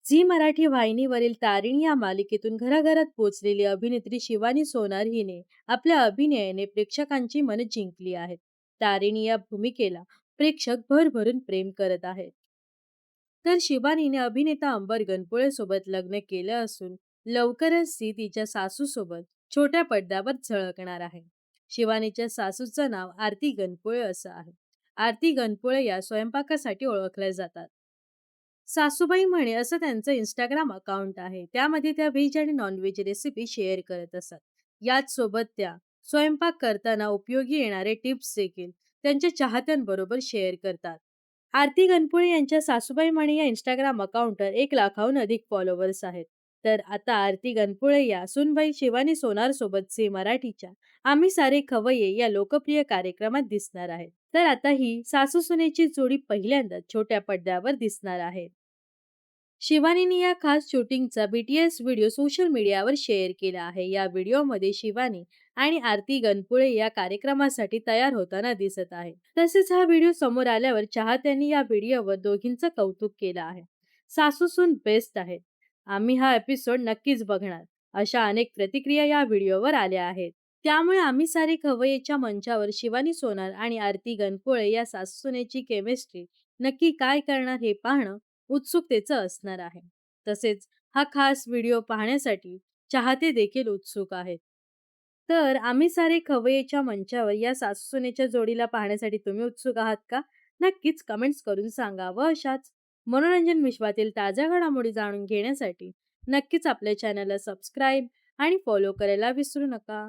Zee Marathi वाहिनीवरील तारिणी या मालिकेतून घराघरात पोहोचलेली अभिनेत्री शिवानी सोनार हिने आपल्या अभिनयाने प्रेक्षकांची मन जिंकली आहेत. तारिणी या भूमिकेला प्रेक्षक भरभरून प्रेम करत आहेत. तर शिवानीने अभिनेता अंबर गणपुळे सोबत लग्न केलं असून लवकरच ती तिच्या सासू सोबत छोट्या पडद्यावर झळकणार आहे. शिवानीच्या सासूचं नाव आरती गणपुळे असं आहे. आरती गणपुळे या स्वयंपाकासाठी ओळखल्या जातात. सासूबाई म्हणे असं त्यांचं इंस्टाग्राम अकाउंट आहे. त्यामध्ये त्या व्हेज आणि नॉनव्हेज रेसिपी शेअर करत असतात. याच सोबत त्या स्वयंपाक करताना उपयोगी येणारे टिप्स देखील त्यांच्या चाहत्यांबरोबर शेअर करतात. आरती गणपुळे यांच्या सासूबाई म्हणे या इंस्टाग्राम अकाउंटवर 1 लाखाहून अधिक फॉलोअर्स आहेत. तर आता आरती गणपुळे या सूनबाई शिवानी सोनार सोबत झी मराठीच्या आम्ही सारे खवय्ये या लोकप्रिय कार्यक्रमात दिसणार आहेत. तर आता ही सासू सुनेची जोडी पहिल्यांदा छोट्या पडद्यावर दिसणार आहे. शिवानीने या खास शूटिंगचा BTS व्हिडिओ सोशल मीडियावर शेअर केला आहे. या व्हिडिओमध्ये शिवानी आणि आरती गणपुळे या कार्यक्रमासाठी तयार होताना दिसत आहे. तसेच हा व्हिडिओ समोर आल्यावर चाहत्यांनी या व्हिडिओवर दोघींचं कौतुक केलं आहे. सासू सून बेस्ट आहे. आम्ही हा एपिसोड नक्कीच बघणार. अशा अनेक प्रतिक्रिया या व्हिडिओवर आल्या आहेत. त्यामुळे आम्ही सारे खवय्येच्या मंचावर शिवानी सोनार आणि आरती गणपुळे या सासू केमिस्ट्री नक्की काय करणार हे पाहणं उत्सुकतेचं असणार आहे. तसेच हा खास व्हिडिओ पाहण्यासाठी चाहते देखील उत्सुक आहेत. तर आम्ही सारे खवय्येच्या मंचावर या सासू जोडीला पाहण्यासाठी तुम्ही उत्सुक आहात का? नक्कीच कमेंट्स करून सांगा व अशाच मनोरंजन विश्वातील ताज्या घडामोडी जाणून घेण्यासाठी नक्कीच आपल्या चॅनलला सबस्क्राईब आणि फॉलो करायला विसरू नका.